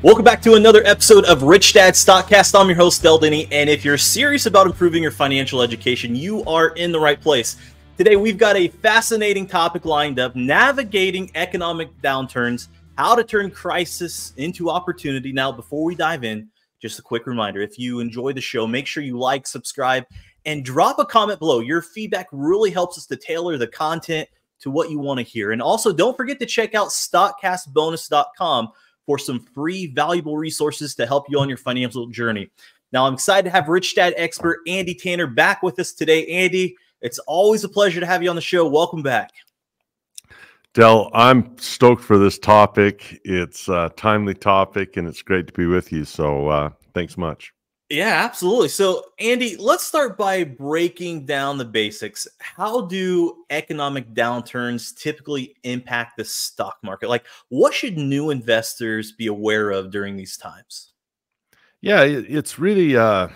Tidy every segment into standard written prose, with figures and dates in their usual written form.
Welcome back to another episode of Rich Dad Stockcast. I'm your host, Denney, and if you're serious about improving your financial education, you are in the right place. Today, we've got a fascinating topic lined up: navigating economic downturns, how to turn crisis into opportunity. Now, before we dive in, just a quick reminder: if you enjoy the show, make sure you like, subscribe, and drop a comment below. Your feedback really helps us to tailor the content to what you want to hear. And also, don't forget to check out stockcastbonus.com for some free, valuable resources to help you on your financial journey. Now, I'm excited to have Rich Dad expert Andy Tanner back with us today. Andy, it's always a pleasure to have you on the show. Welcome back. Del, I'm stoked for this topic. It's a timely topic, and it's great to be with you. So thanks much. Yeah, absolutely. So, Andy, let's start by breaking down the basics. How do economic downturns typically impact the stock market? Like, what should new investors be aware of during these times? Yeah, it's really a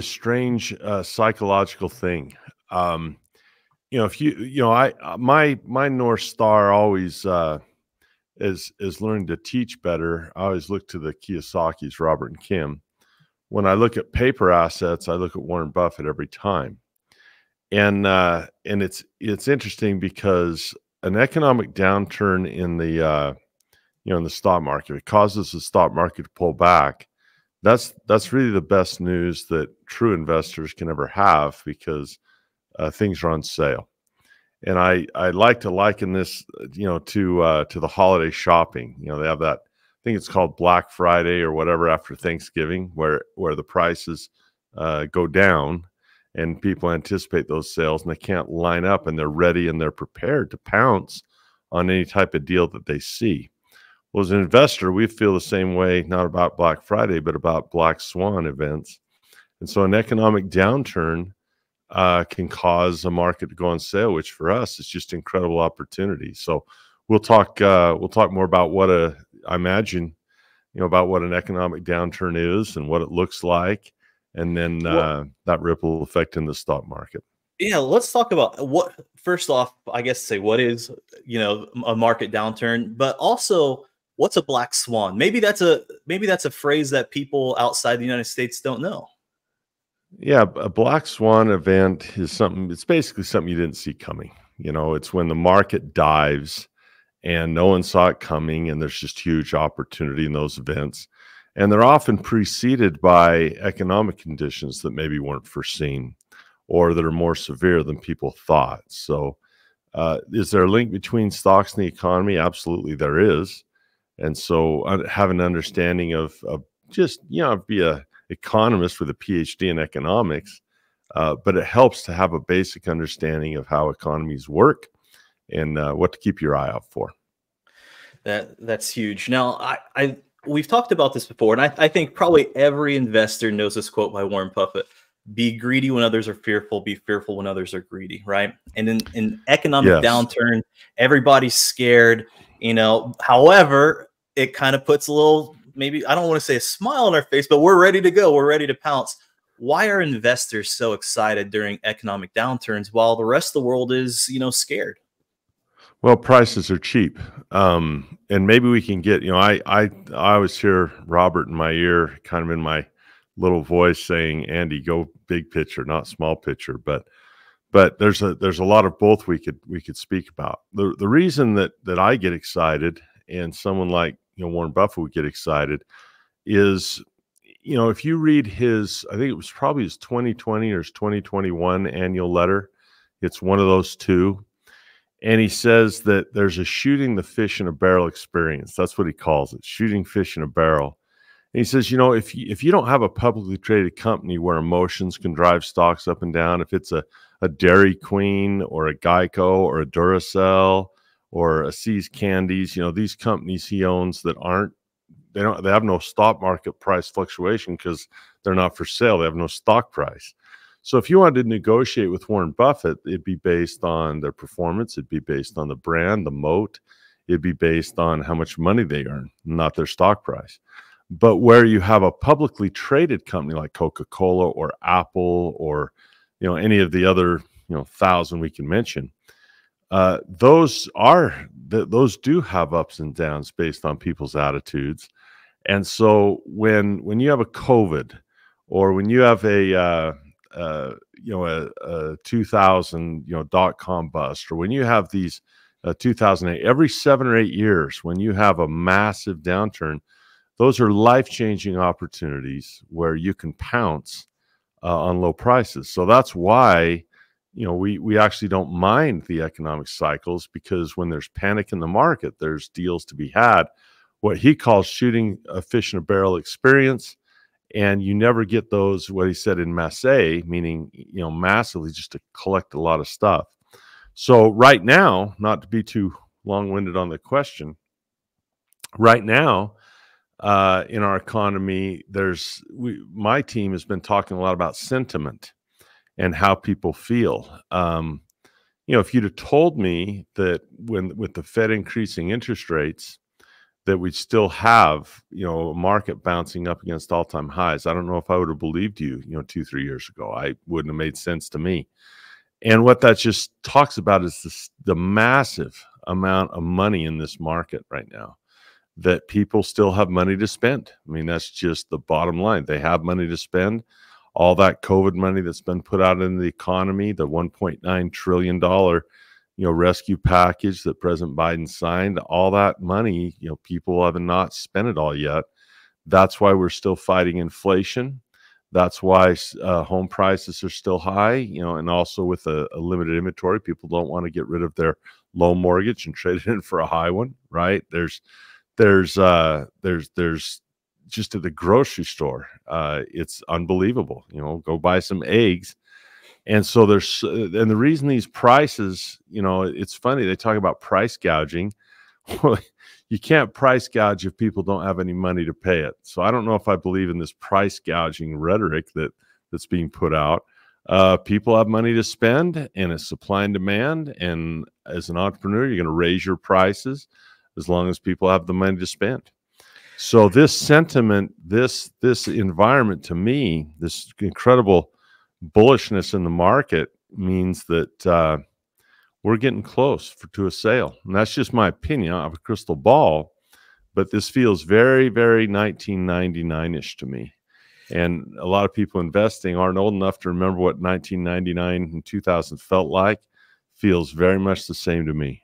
strange psychological thing. My North Star always is learning to teach better. I always look to the Kiyosaki's, Robert and Kim. When I look at paper assets, I look at Warren Buffett every time, and it's interesting because an economic downturn in the in the stock market, it causes the stock market to pull back. That's really the best news that true investors can ever have, because things are on sale. And I like to liken this to the holiday shopping. They have that. I think it's called Black Friday or whatever after Thanksgiving, where the prices go down and people anticipate those sales, and they can't line up, and they're ready and they're prepared to pounce on any type of deal that they see. Well, as an investor, we feel the same way, not about Black Friday, but about Black Swan events. And so an economic downturn can cause a market to go on sale, which for us is just incredible opportunity. So we'll talk more about I imagine, about what an economic downturn is and what it looks like, and then that ripple effect in the stock market. Yeah, let's talk about first off, I guess, say what is, a market downturn, but also what's a black swan? Maybe that's a phrase that people outside the United States don't know. Yeah, a black swan event is it's basically something you didn't see coming. It's when the market dives and no one saw it coming, and there's just huge opportunity in those events. And they're often preceded by economic conditions that maybe weren't foreseen or that are more severe than people thought. So is there a link between stocks and the economy? Absolutely there is. And so have an understanding of just, be an economist with a PhD in economics, but it helps to have a basic understanding of how economies work and what to keep your eye out for. That's huge. Now, we've talked about this before, and I think probably every investor knows this quote by Warren Buffett: "Be greedy when others are fearful. Be fearful when others are greedy." Right? And in economic downturn, everybody's scared. However, it kind of puts a little, maybe, I don't want to say a smile on our face, but we're ready to go. We're ready to pounce. Why are investors so excited during economic downturns while the rest of the world is, scared? Well, prices are cheap. And maybe we can get, I always hear Robert in my ear, kind of in my little voice, saying, "Andy, go big picture, not small picture." But there's a lot of both we could speak about. The reason that I get excited, and someone like Warren Buffett would get excited, is if you read his, I think it was probably his 2020 or his 2021 annual letter. It's one of those two. And he says that there's a shooting the fish in a barrel experience. That's what he calls it, shooting fish in a barrel. And he says, if you don't have a publicly traded company where emotions can drive stocks up and down, if it's a Dairy Queen or a Geico or a Duracell or a See's Candies, these companies he owns that they have no stock market price fluctuation because they're not for sale. They have no stock price. So if you wanted to negotiate with Warren Buffett, it'd be based on their performance. It'd be based on the brand, the moat. It'd be based on how much money they earn, not their stock price. But where you have a publicly traded company like Coca-Cola or Apple or any of the other 1,000 we can mention, those do have ups and downs based on people's attitudes. And so when you have a COVID, or when you have a 2000 .com bust, or when you have these 2008, every 7 or 8 years, when you have a massive downturn, those are life-changing opportunities where you can pounce on low prices. So that's why we actually don't mind the economic cycles, because when there's panic in the market, there's deals to be had. What he calls shooting a fish in a barrel experience. And you never get those, what he said, in masse, meaning, massively, just to collect a lot of stuff. So right now, not to be too long-winded on the question, right now, in our economy, my team has been talking a lot about sentiment and how people feel. If you'd have told me that with the Fed increasing interest rates, that we'd still have, a market bouncing up against all-time highs, I don't know if I would have believed you, 2-3 years ago. I wouldn't have made sense to me. And what that just talks about is the massive amount of money in this market right now, that people still have money to spend. I mean, that's just the bottom line. They have money to spend. All that COVID money that's been put out in the economy, the $1.9 trillion rescue package that President Biden signed, all that money, people have not spent it all yet. That's why we're still fighting inflation. That's why home prices are still high, and also with a limited inventory, people don't want to get rid of their low mortgage and trade it in for a high one, right? There's just at the grocery store, it's unbelievable. Go buy some eggs. And so and the reason these prices, it's funny, they talk about price gouging. Well, you can't price gouge if people don't have any money to pay it. So I don't know if I believe in this price gouging rhetoric that's being put out. People have money to spend, and it's supply and demand. And as an entrepreneur, you're going to raise your prices as long as people have the money to spend. So this sentiment, this environment, to me, this incredible bullishness in the market means that we're getting close to a sale. And that's just my opinion. I don't have a crystal ball, but this feels very, very 1999-ish to me. And a lot of people investing aren't old enough to remember what 1999 and 2000 felt like. Feels very much the same to me.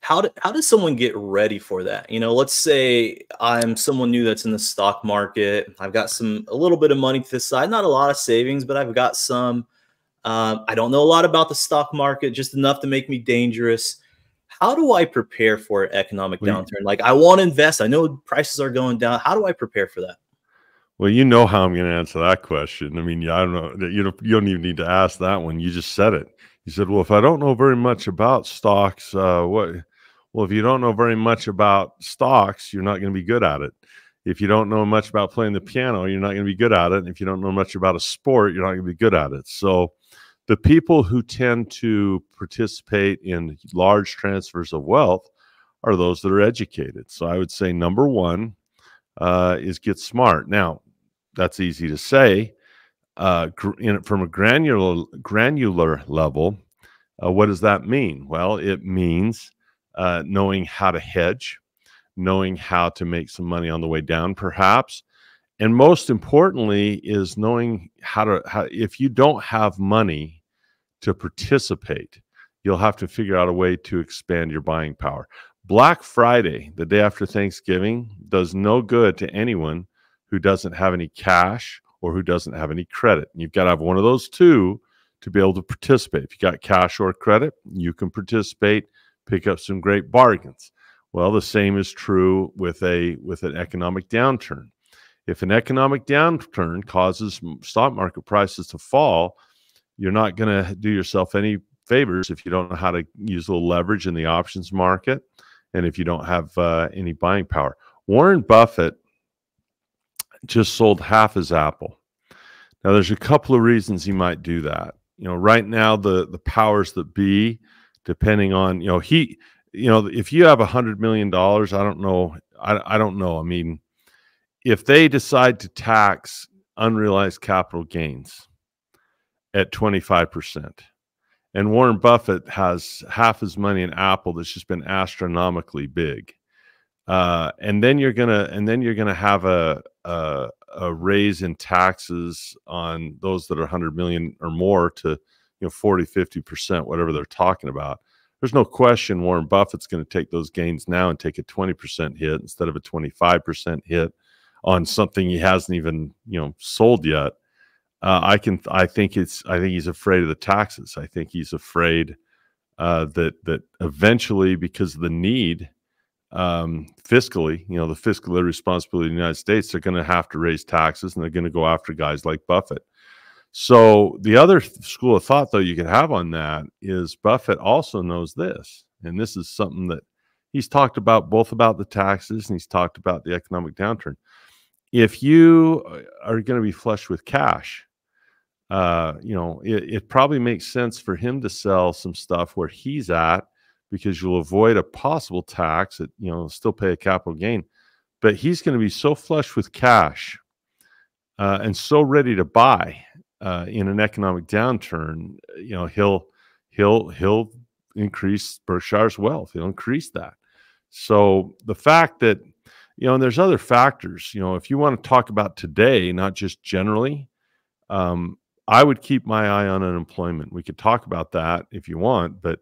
How does someone get ready for that? Let's say I'm someone new that's in the stock market. I've got a little bit of money to the side, not a lot of savings, but I've got some. I don't know a lot about the stock market, just enough to make me dangerous. How do I prepare for an economic downturn? Like, I want to invest. I know prices are going down. How do I prepare for that? Well, you know how I'm going to answer that question. I mean, I don't know. You don't even need to ask that one. You just said it. You said, well, if I don't know very much about stocks, Well, if you don't know very much about stocks, you're not going to be good at it. If you don't know much about playing the piano, you're not going to be good at it. And if you don't know much about a sport, you're not going to be good at it. So the people who tend to participate in large transfers of wealth are those that are educated. So I would say number one is get smart. Now, that's easy to say. From a granular level, what does that mean? Well, it means knowing how to hedge, knowing how to make some money on the way down, perhaps. And most importantly is knowing how if you don't have money to participate, you'll have to figure out a way to expand your buying power. Black Friday, the day after Thanksgiving, does no good to anyone who doesn't have any cash or who doesn't have any credit. You've got to have one of those two to be able to participate. If you got cash or credit, you can participate, pick up some great bargains. Well, the same is true with an economic downturn. If an economic downturn causes stock market prices to fall, you're not going to do yourself any favors if you don't know how to use a little leverage in the options market and if you don't have any buying power. Warren Buffett just sold half his Apple. Now, there's a couple of reasons he might do that. Right now, the powers that be, depending on, if you have $100 million, I don't know. I don't know. I mean, if they decide to tax unrealized capital gains at 25%, and Warren Buffett has half his money in Apple that's just been astronomically big, and then you're gonna have a raise in taxes on those that are 100 million or more to 40-50%, whatever they're talking about. There's no question Warren Buffett's going to take those gains now and take a 20% hit instead of a 25% hit on something he hasn't even sold yet. I think he's afraid of the taxes. I think he's afraid that eventually, because of the need, fiscally, the fiscal responsibility of the United States, they're going to have to raise taxes, and they're going to go after guys like Buffett. So the other school of thought, though, you could have on that is Buffett also knows this, and this is something that he's talked about, both about the taxes and he's talked about the economic downturn. If you are going to be flush with cash, it probably makes sense for him to sell some stuff where he's at, because you'll avoid a possible tax that, still pay a capital gain. But he's going to be so flush with cash and so ready to buy in an economic downturn, he'll increase Berkshire's wealth. He'll increase that. So the fact that, and there's other factors, if you want to talk about today, not just generally, I would keep my eye on unemployment. We could talk about that if you want, but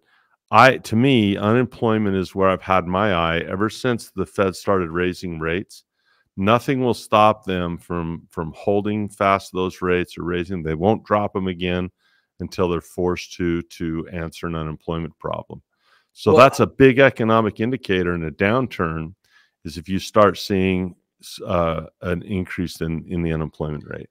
to me, unemployment is where I've had my eye ever since the Fed started raising rates. Nothing will stop them from holding fast to those rates or raising. They won't drop them again until they're forced to answer an unemployment problem. So that's a big economic indicator in a downturn, is if you start seeing an increase in the unemployment rate.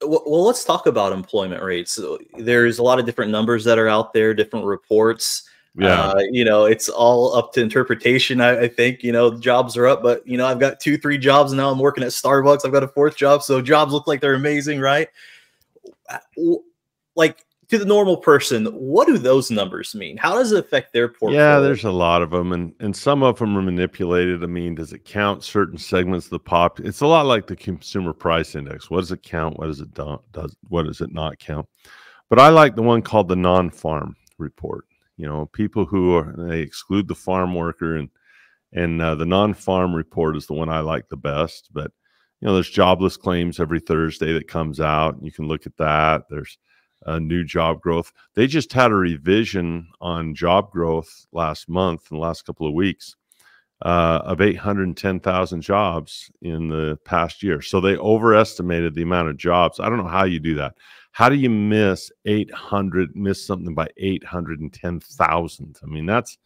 Well, let's talk about employment rates. There's a lot of different numbers that are out there, different reports. Yeah. It's all up to interpretation. I think, jobs are up, but, I've got 2-3 jobs now. I'm working at Starbucks. I've got a 4th job. So jobs look like they're amazing, right? Like, to the normal person, what do those numbers mean? How does it affect their portfolio? Yeah, there's a lot of them, and some of them are manipulated. I mean, does it count certain segments of the pop? It's a lot like the consumer price index. What does it count? What does it what does it not count? But I like the one called the non-farm report. People they exclude the farm worker, and the non-farm report is the one I like the best. But there's jobless claims every Thursday that comes out. You can look at that. There's new job growth. They just had a revision on job growth last month, in the last couple of weeks, of 810,000 jobs in the past year. So they overestimated the amount of jobs. I don't know how you do that. How do you miss something by 810,000? I mean, that's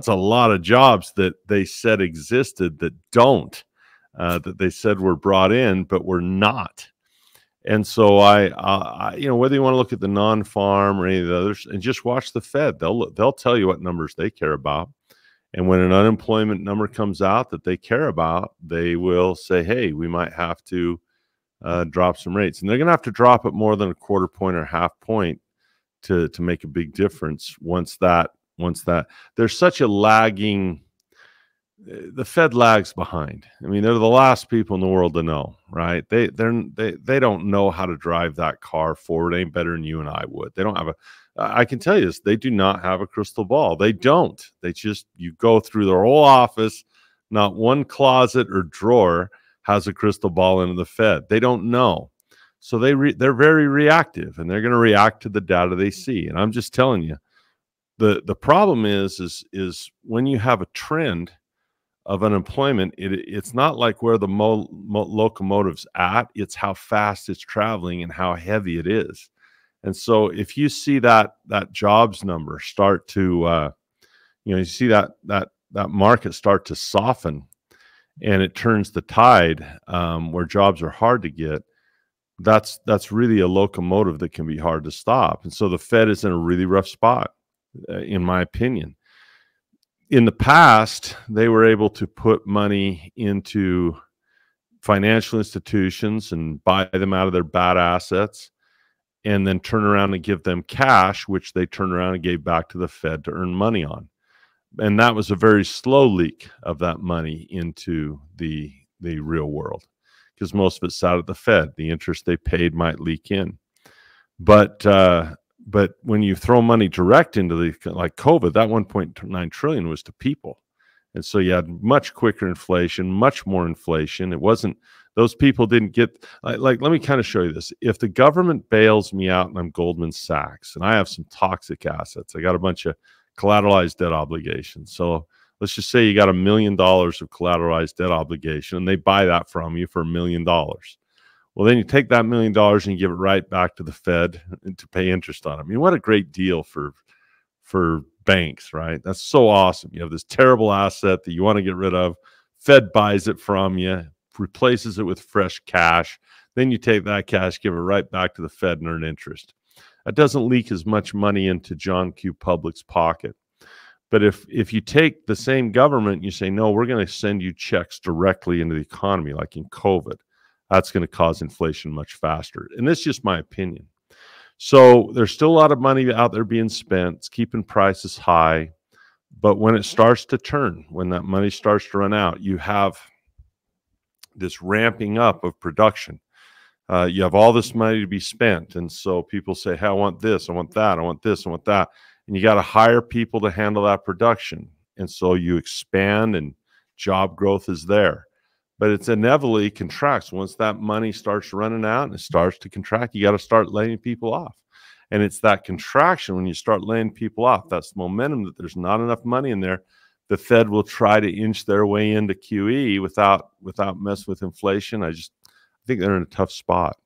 a lot of jobs that they said existed that don't, that they said were brought in, but were not. And so I whether you want to look at the non-farm or any of the others, and just watch the Fed, they'll tell you what numbers they care about. And when an unemployment number comes out that they care about, they will say, hey, we might have to drop some rates. And they're going to have to drop it more than a 1/4 point or 1/2 point to make a big difference once that there's such a lagging. The Fed lags behind. I mean, they're the last people in the world to know, right? They don't know how to drive that car forward any better than you and I would. They don't have I can tell you this, they do not have a crystal ball. They don't. You go through their whole office, not one closet or drawer has a crystal ball into the Fed. They don't know. So they're very reactive, and they're going to react to the data they see. And I'm just telling you, the problem is when you have a trend of unemployment, it's not like where the locomotive's at, it's how fast it's traveling and how heavy it is. And so if you see that jobs number start to, you see that market start to soften, and it turns the tide where jobs are hard to get, that's really a locomotive that can be hard to stop. And so the Fed is in a really rough spot, in my opinion. In the past, they were able to put money into financial institutions and buy them out of their bad assets, and then turn around and give them cash, which they turned around and gave back to the Fed to earn money on. And that was a very slow leak of that money into the real world, because most of it sat at the Fed. The interest they paid might leak in. But when you throw money direct into like COVID, that 1.9 trillion was to people. And so you had much quicker inflation, much more inflation. It wasn't, those people didn't get, like, let me kind of show you this. If the government bails me out and I'm Goldman Sachs and I have some toxic assets, I got a bunch of collateralized debt obligations. So let's just say you got $1 million of collateralized debt obligation and they buy that from you for $1 million. Well, then you take that $1 million and you give it right back to the Fed to pay interest on it. I mean, what a great deal for banks, right? That's so awesome. You have this terrible asset that you want to get rid of. Fed buys it from you, replaces it with fresh cash. Then you take that cash, give it right back to the Fed and earn interest. That doesn't leak as much money into John Q. Public's pocket. But if you take the same government and you say, no, we're going to send you checks directly into the economy, like in COVID, that's going to cause inflation much faster. And this is just my opinion. So there's still a lot of money out there being spent. It's keeping prices high. But when it starts to turn, when that money starts to run out, you have this ramping up of production. You have all this money to be spent. And so people say, hey, I want this, I want that, I want this, I want that. And you got to hire people to handle that production. And so you expand and job growth is there. But it's inevitably contracts. Once that money starts running out and it starts to contract, you got to start laying people off. And it's that contraction when you start laying people off, that's the momentum that there's not enough money in there. The Fed will try to inch their way into QE without messing with inflation. I think they're in a tough spot.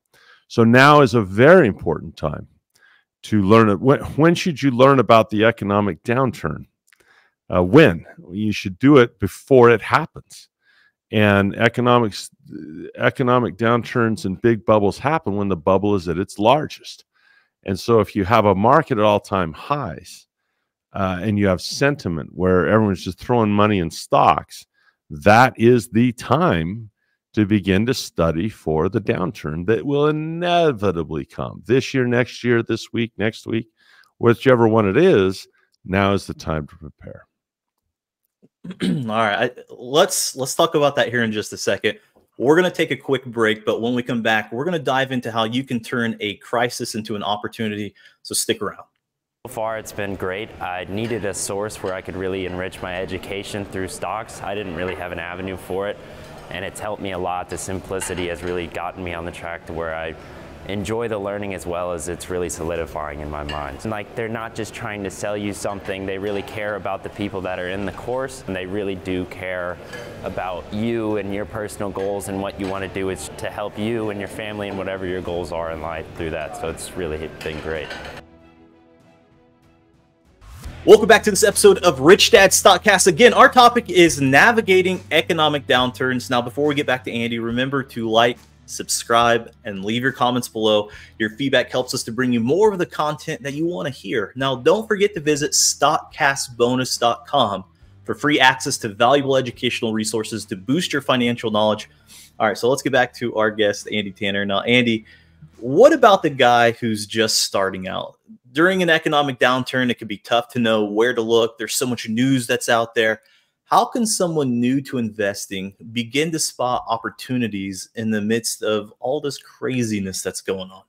So now is a very important time to learn it. When should you learn about the economic downturn? When? You should do it before it happens. And economic downturns and big bubbles happen when the bubble is at its largest. And so if you have a market at all-time highs and you have sentiment where everyone's just throwing money in stocks, that is the time to begin to study for the downturn that will inevitably come this year, next year, this week, next week, whichever one it is. Now is the time to prepare. All right, let's talk about that here in just a second. We're going to take a quick break, but when we come back, we're going to dive into how you can turn a crisis into an opportunity. So stick around. So far, it's been great. I needed a source where I could really enrich my education through stocks. I didn't really have an avenue for it, and it's helped me a lot. The simplicity has really gotten me on the track to where I enjoy the learning as well as it's really solidifying in my mind. And like, they're not just trying to sell you something, they really care about the people that are in the course, and they really do care about you and your personal goals, and what you want to do is to help you and your family and whatever your goals are in life through that. So it's really been great. Welcome back to this episode of Rich Dad Stockcast. Again, our topic is navigating economic downturns. Now, before we get back to Andy, remember to like, subscribe, and leave your comments below. Your feedback helps us to bring you more of the content that you want to hear. Now, don't forget to visit stockcastbonus.com for free access to valuable educational resources to boost your financial knowledge. All right, so let's get back to our guest, Andy Tanner. Now, Andy, what about the guy who's just starting out? During an economic downturn, it can be tough to know where to look. There's so much news that's out there. How can someone new to investing begin to spot opportunities in the midst of all this craziness that's going on?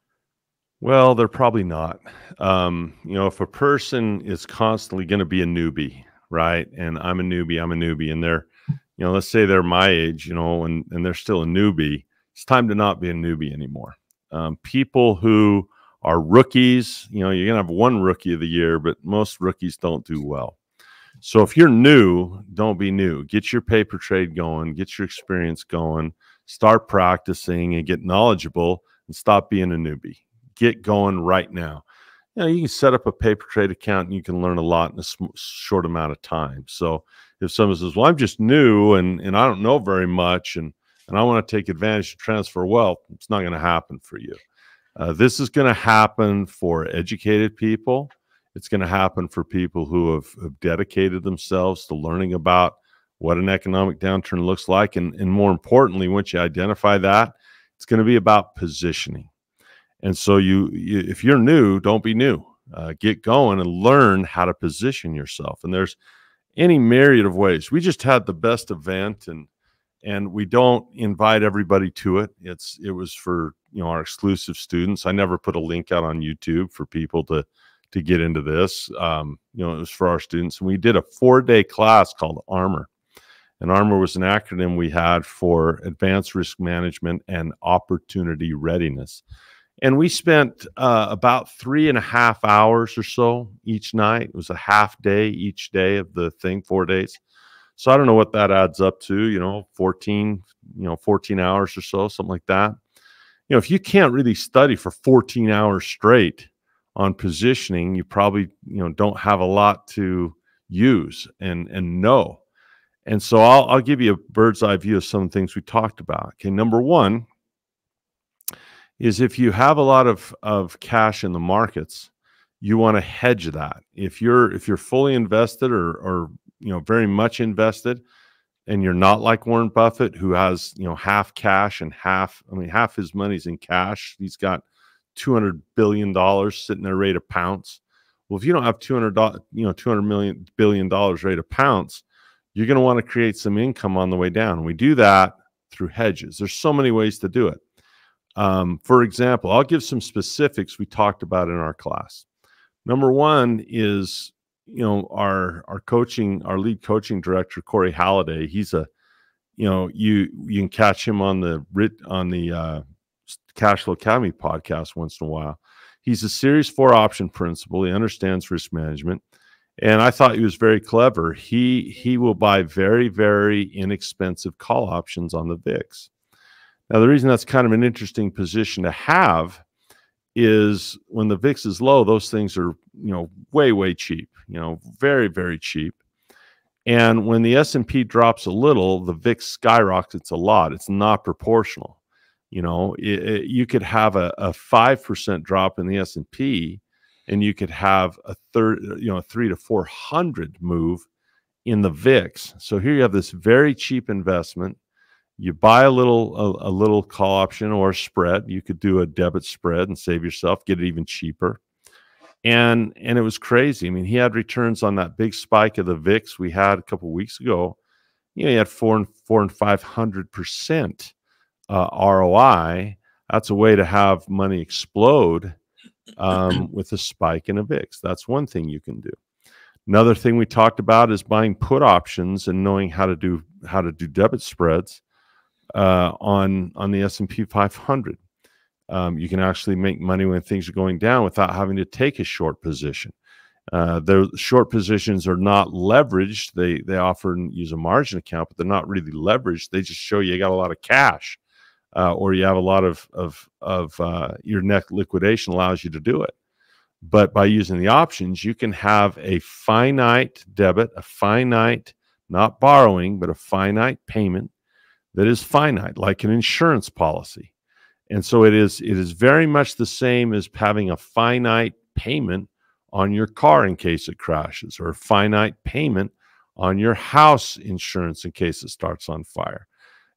Well, they're probably not. You know, if a person is constantly going to be a newbie, right? And I'm a newbie, and they're, you know, let's say they're my age, you know, and they're still a newbie. It's time to not be a newbie anymore. People who are rookies, you know, you're going to have one rookie of the year, but most rookies don't do well. So if you're new, don't be new. Get your paper trade going, get your experience going, start practicing and get knowledgeable, and stop being a newbie. Get going right now. You know, you can set up a paper trade account and you can learn a lot in a short amount of time. So if someone says, well, I'm just new and I don't know very much and I want to take advantage of transfer wealth, it's not going to happen for you. This is going to happen for educated people. It's going to happen for people who have dedicated themselves to learning about what an economic downturn looks like. And more importantly, once you identify that, it's going to be about positioning. And so if you're new, don't be new. Get going and learn how to position yourself. And there's any myriad of ways. We just had the best event, and we don't invite everybody to it. It was for, you know, our exclusive students. I never put a link out on YouTube for people to get into this. You know, it was for our students. And we did a 4-day class called Armor. And ARMOR was an acronym we had for Advanced Risk Management and Opportunity Readiness. And we spent about 3.5 hours or so each night. It was a half day each day of the thing, 4 days. So I don't know what that adds up to, 14 hours or so, something like that. If you can't really study for 14 hours straight on positioning, you probably, don't have a lot to use and know. And so I'll give you a bird's eye view of some things we talked about. Okay, number one is if you have a lot of cash in the markets, you want to hedge that. If you're fully invested or very much invested, and you're not like Warren Buffett, who has half cash and half his money's in cash. He's got $200 billion sitting there ready to pounce. Well, if you don't have $200 billion ready to pounce, you're going to want to create some income on the way down. And we do that through hedges. There's so many ways to do it. For example, I'll give some specifics we talked about in our class. Number one is, our lead coaching director, Corey Halliday. He's you can catch him on the Cash Flow Academy podcast once in a while. He's a Series 4 option principal. He understands risk management. And I thought he was very clever. He will buy very, very inexpensive call options on the VIX. Now, the reason that's kind of an interesting position to have is when the VIX is low, those things are, way, way cheap, very, very cheap. And when the S&P drops a little, the VIX skyrockets a lot. It's not proportional. You could have a 5% drop in the S&P, and you could have a 300 to 400 move in the VIX. So here you have this very cheap investment. You buy a little call option or a spread. You could do a debit spread and save yourself, get it even cheaper. And it was crazy. I mean, he had returns on that big spike of the VIX we had a couple of weeks ago. He had 400 and 500% ROI. That's a way to have money explode with a spike in a VIX. That's one thing you can do. Another thing we talked about is buying put options and knowing how to do debit spreads on the S&P 500. You can actually make money when things are going down without having to take a short position. The short positions are not leveraged. They often use a margin account, but they're not really leveraged. They just show you got a lot of cash, or you have a lot of your net liquidation allows you to do it. But by using the options, you can have a finite debit, a finite, not borrowing, but a finite payment that is finite, like an insurance policy. And so it is very much the same as having a finite payment on your car in case it crashes, or a finite payment on your house insurance in case it starts on fire.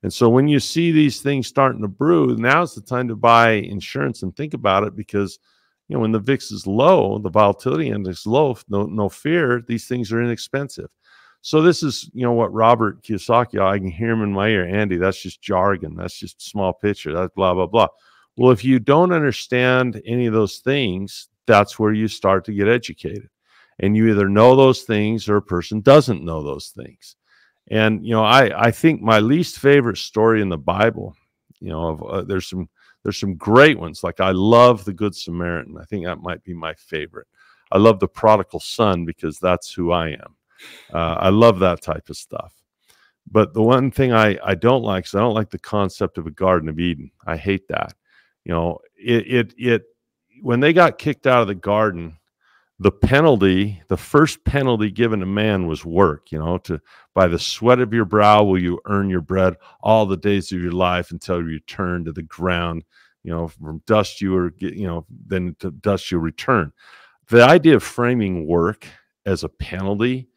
And so when you see these things starting to brew, now's the time to buy insurance and think about it, because when the VIX is low, the volatility index is low, no fear, these things are inexpensive. So this is, what Robert Kiyosaki, I can hear him in my ear, Andy, that's just jargon. That's just small picture. That's blah, blah, blah. Well, if you don't understand any of those things, that's where you start to get educated. And you either know those things or a person doesn't know those things. And, I think my least favorite story in the Bible, there's some great ones. Like I love the Good Samaritan. I think that might be my favorite. I love the prodigal son because that's who I am. I love that type of stuff. But the one thing I don't like is I don't like the concept of a Garden of Eden. I hate that. When they got kicked out of the garden, the first penalty given to man was work, by the sweat of your brow will you earn your bread all the days of your life until you return to the ground. From dust then to dust you'll return. The idea of framing work as a penalty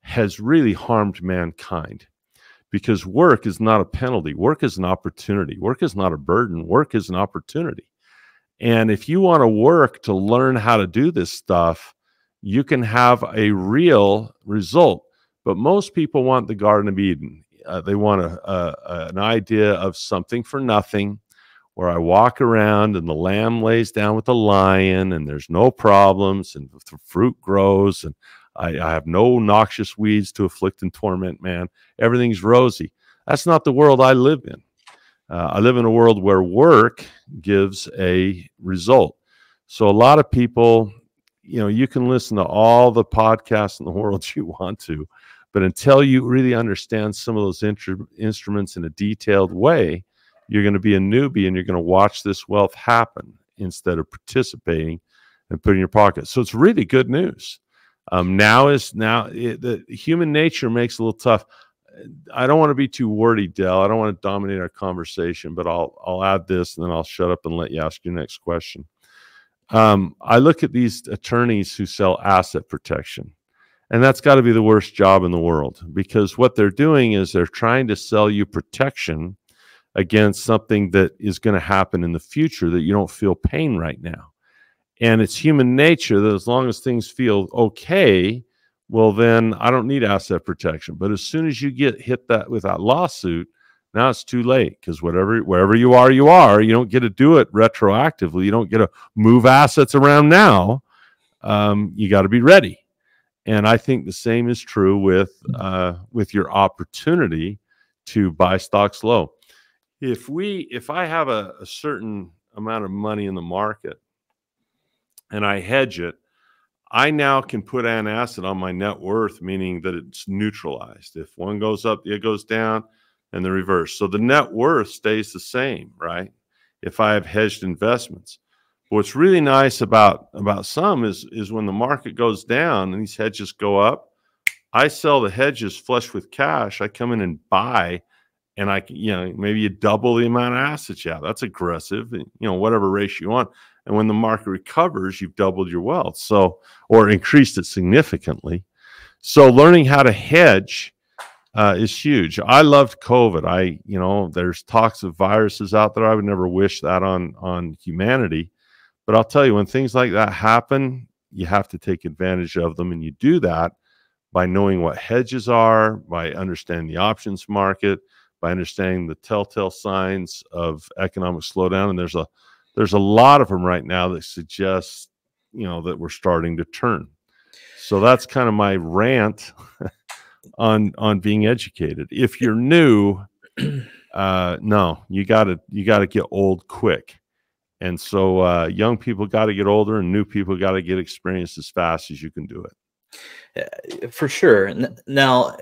has really harmed mankind, because work is not a penalty. Work is an opportunity. Work is not a burden. Work is an opportunity. And if you want to work to learn how to do this stuff, you can have a real result. But most people want the Garden of Eden. They want an idea of something for nothing, where I walk around and the lamb lays down with the lion and there's no problems and the fruit grows and I have no noxious weeds to afflict and torment man. Everything's rosy. That's not the world I live in. I live in a world where work gives a result. So a lot of people, you can listen to all the podcasts in the world you want to, but until you really understand some of those instruments in a detailed way, you're going to be a newbie and you're going to watch this wealth happen instead of participating and putting in your pocket. So it's really good news. The human nature makes it a little tough. I don't want to be too wordy, Del. I don't want to dominate our conversation, but I'll add this and then I'll shut up and let you ask your next question. I look at these attorneys who sell asset protection, and that's got to be the worst job in the world, because what they're doing is they're trying to sell you protection against something that is going to happen in the future that you don't feel pain right now. And it's human nature that as long as things feel okay, well, then I don't need asset protection. But as soon as you get hit with that lawsuit, now it's too late, because wherever you are, you don't get to do it retroactively. You don't get to move assets around now. You got to be ready. And I think the same is true with your opportunity to buy stocks low. If I have a certain amount of money in the market and I hedge it, I now can put an asset on my net worth, meaning that it's neutralized. If one goes up, it goes down, and the reverse. So the net worth stays the same, right? If I have hedged investments. But what's really nice about some is when the market goes down and these hedges go up, I sell the hedges flush with cash. I come in and buy, and maybe you double the amount of assets you have. That's aggressive, whatever ratio you want. And when the market recovers, you've doubled your wealth, or increased it significantly. So learning how to hedge is huge. I loved COVID. There's talks of viruses out there. I would never wish that on humanity. But I'll tell you, when things like that happen, you have to take advantage of them. And you do that by knowing what hedges are, by understanding the options market, by understanding the telltale signs of economic slowdown. And there's a lot of them right now that suggest, that we're starting to turn. So that's kind of my rant on being educated. If you're new, no, you gotta get old quick. And so young people got to get older, and new people got to get experienced as fast as you can do it. For sure. Now,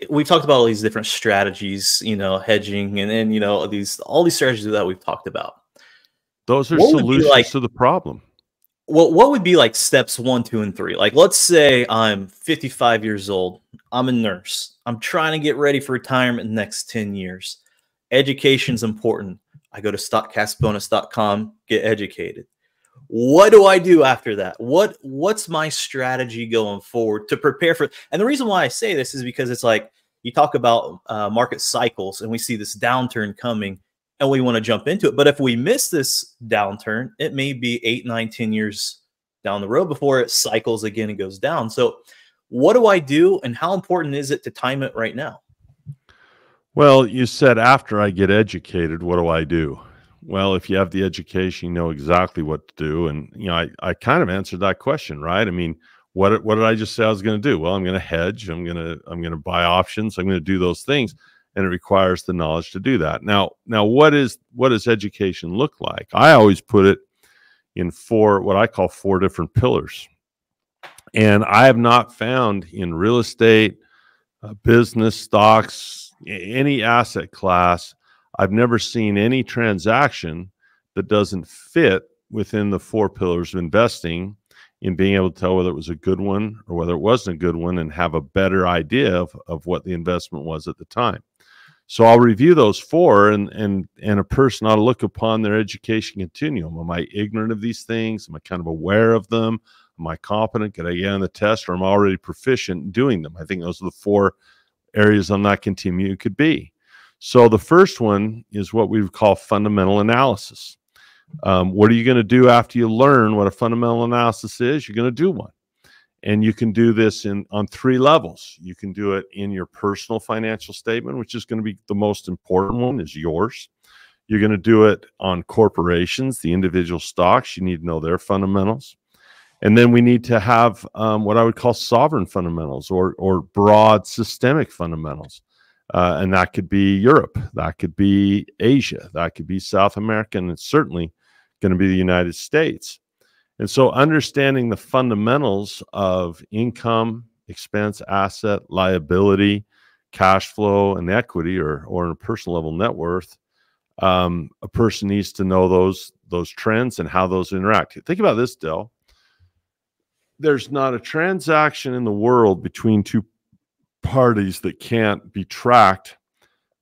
we've talked about all these different strategies, hedging, and then all these strategies that we've talked about. Those are solutions to the problem. Well, what would be like steps 1, 2, and 3? Like, let's say I'm 55 years old. I'm a nurse. I'm trying to get ready for retirement in the next 10 years. Education's important. I go to stockcastbonus.com, get educated. What do I do after that? What's my strategy going forward to prepare for? And the reason why I say this is because it's like, you talk about market cycles, and we see this downturn coming, and we want to jump into it. But if we miss this downturn, it may be 8, 9, 10 years down the road before it cycles again and goes down. So what do I do, and how important is it to time it right now? Well, you said after I get educated, what do I do? Well, if you have the education, you know exactly what to do. And, I kind of answered that question, right? I mean, what did I just say I was going to do? Well, I'm going to hedge. I'm going to buy options. I'm going to do those things. And it requires the knowledge to do that. Now, what does education look like? I always put it in what I call 4 different pillars. And I have not found in real estate, business, stocks, any asset class, I've never seen any transaction that doesn't fit within the 4 pillars of investing, in being able to tell whether it was a good one or whether it wasn't a good one, and have a better idea of what the investment was at the time. So I'll review those 4, and a person ought to look upon their education continuum. Am I ignorant of these things? Am I kind of aware of them? Am I competent? Can I get on the test, or am I already proficient in doing them? I think those are the 4 areas on that continuum you could be. So the first one is what we would call fundamental analysis. What are you going to do after you learn what a fundamental analysis is? You're going to do one. And you can do this on 3 levels. You can do it in your personal financial statement, which is going to be the most important one, is yours. You're going to do it on corporations, the individual stocks. You need to know their fundamentals. And then we need to have what I would call sovereign fundamentals or broad systemic fundamentals. And that could be Europe, that could be Asia, that could be South America, and it's certainly going to be the United States. And so understanding the fundamentals of income, expense, asset, liability, cash flow, and equity, or on a personal level, net worth, a person needs to know those trends and how those interact. Think about this, Del. There's not a transaction in the world between two parties that can't be tracked.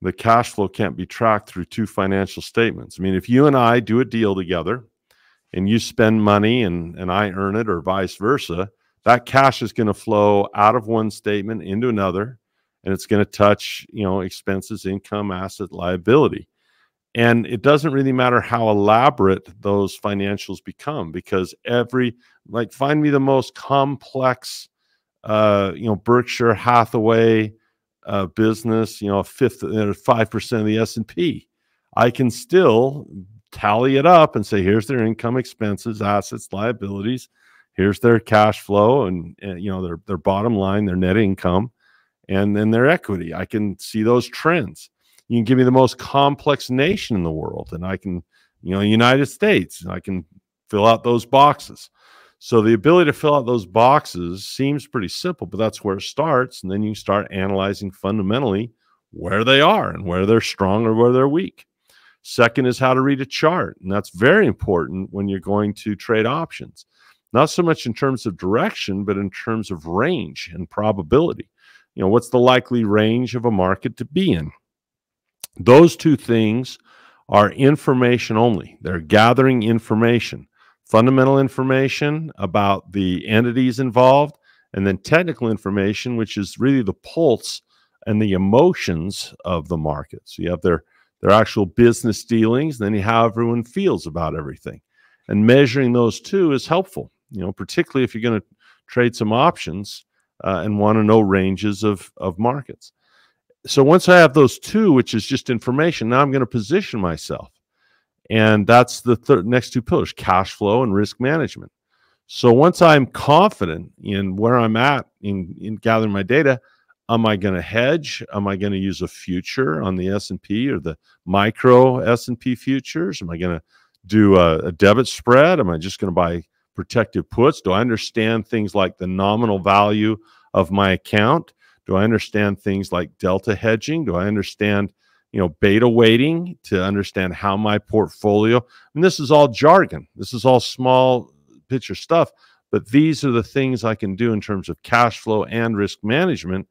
The cash flow can't be tracked through two financial statements. I mean, if you and I do a deal together and you spend money and I earn it, or vice versa, that cash is going to flow out of one statement into another, and it's going to touch, expenses, income, asset, liability. And it doesn't really matter how elaborate those financials become, because find me the most complex, Berkshire Hathaway business, a fifth, 5% of the S&P. I can still tally it up and say, here's their income, expenses, assets, liabilities. Here's their cash flow and their bottom line, their net income, and then their equity. I can see those trends. You can give me the most complex nation in the world, and I can, United States, and I can fill out those boxes. So the ability to fill out those boxes seems pretty simple, but that's where it starts. And then you start analyzing fundamentally where they are and where they're strong or where they're weak. Second is how to read a chart. And that's very important when you're going to trade options, not so much in terms of direction, but in terms of range and probability. What's the likely range of a market to be in? Those two things are information only. They're gathering information, fundamental information about the entities involved, and then technical information, which is really the pulse and the emotions of the market. So you have their actual business dealings, and then you have how everyone feels about everything. And measuring those two is helpful, particularly if you're going to trade some options and want to know ranges of markets. So once I have those two, which is just information, now I'm going to position myself. And that's the next two pillars, cash flow and risk management. So once I'm confident in where I'm at in gathering my data, am I going to hedge? Am I going to use a future on the S&P or the micro S&P futures? Am I going to do a debit spread? Am I just going to buy protected puts? Do I understand things like the nominal value of my account? Do I understand things like delta hedging? Do I understand, beta weighting to understand how my portfolio, and this is all jargon. This is all small picture stuff, but these are the things I can do in terms of cash flow and risk management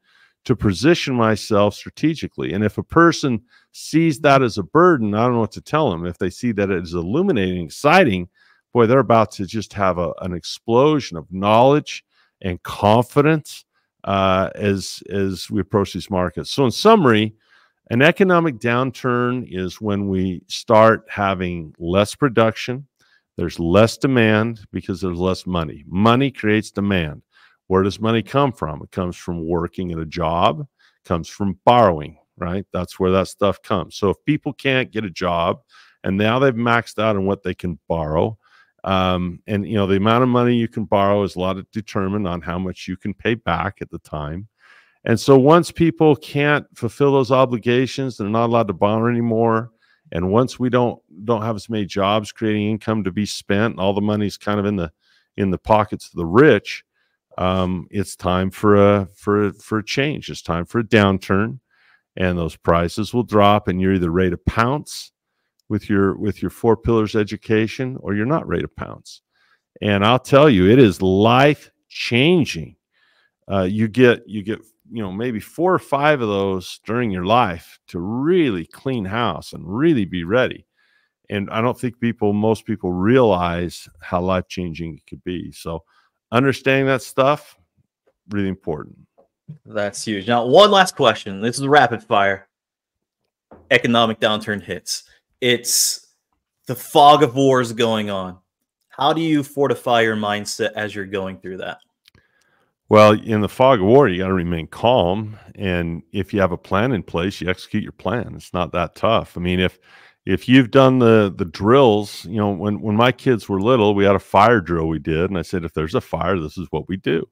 to position myself strategically. And if a person sees that as a burden, I don't know what to tell them. If they see that it is illuminating, exciting, boy, they're about to just have an explosion of knowledge and confidence as we approach these markets. So in summary, an economic downturn is when we start having less production, there's less demand because there's less money. Money creates demand. Where does money come from? It comes from working at a job, it comes from borrowing, right? That's where that stuff comes. So if people can't get a job and now they've maxed out on what they can borrow, and the amount of money you can borrow is a lot determined on how much you can pay back at the time. And so once people can't fulfill those obligations, they're not allowed to borrow anymore. And once we don't have as many jobs creating income to be spent, and all the money's kind of in the pockets of the rich, it's time for a change. It's time for a downturn, and those prices will drop, and you're either ready to pounce with your 4 pillars education, or you're not ready to pounce. And I'll tell you, it is life changing. You get maybe 4 or 5 of those during your life to really clean house and really be ready. And I don't think most people realize how life changing it could be. So understanding that stuff, really important. That's huge. Now, one last question. This is rapid fire. Economic downturn hits. It's the fog of wars going on. How do you fortify your mindset as you're going through that? Well, in the fog of war, you got to remain calm. And if you have a plan in place, you execute your plan. It's not that tough. I mean, If you've done the drills, you know, when my kids were little, we had a fire drill we did. And I said, if there's a fire, this is what we do.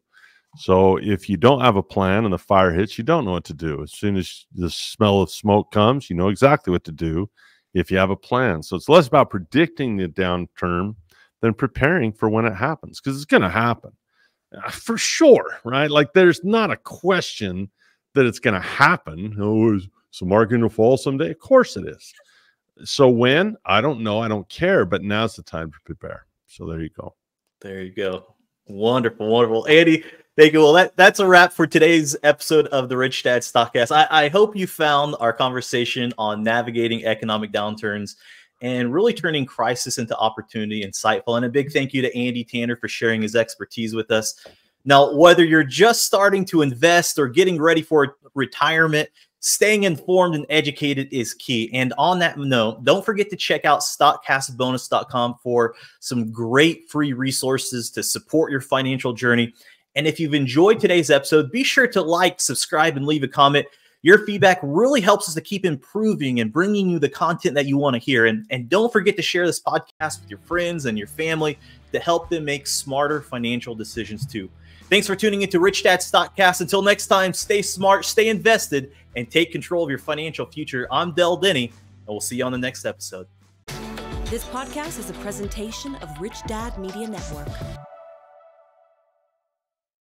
So if you don't have a plan and the fire hits, you don't know what to do. As soon as the smell of smoke comes, you know exactly what to do if you have a plan. So it's less about predicting the downturn than preparing for when it happens, because it's going to happen for sure, right? Like there's not a question that it's going to happen. Oh, is the market going to fall someday? Of course it is. So when? I don't know. I don't care. But now's the time to prepare. So there you go. There you go. Wonderful, wonderful. Andy, thank you. Well, that's a wrap for today's episode of the Rich Dad Stockcast. I hope you found our conversation on navigating economic downturns and really turning crisis into opportunity insightful. And a big thank you to Andy Tanner for sharing his expertise with us. Now, whether you're just starting to invest or getting ready for retirement, staying informed and educated is key. And on that note, don't forget to check out stockcastbonus.com for some great free resources to support your financial journey. And if you've enjoyed today's episode, be sure to like, subscribe, and leave a comment. Your feedback really helps us to keep improving and bringing you the content that you want to hear. And don't forget to share this podcast with your friends and your family to help them make smarter financial decisions too. Thanks for tuning into Rich Dad Stockcast. Until next time, stay smart, stay invested, and take control of your financial future. I'm Denney, and we'll see you on the next episode. This podcast is a presentation of Rich Dad Media Network.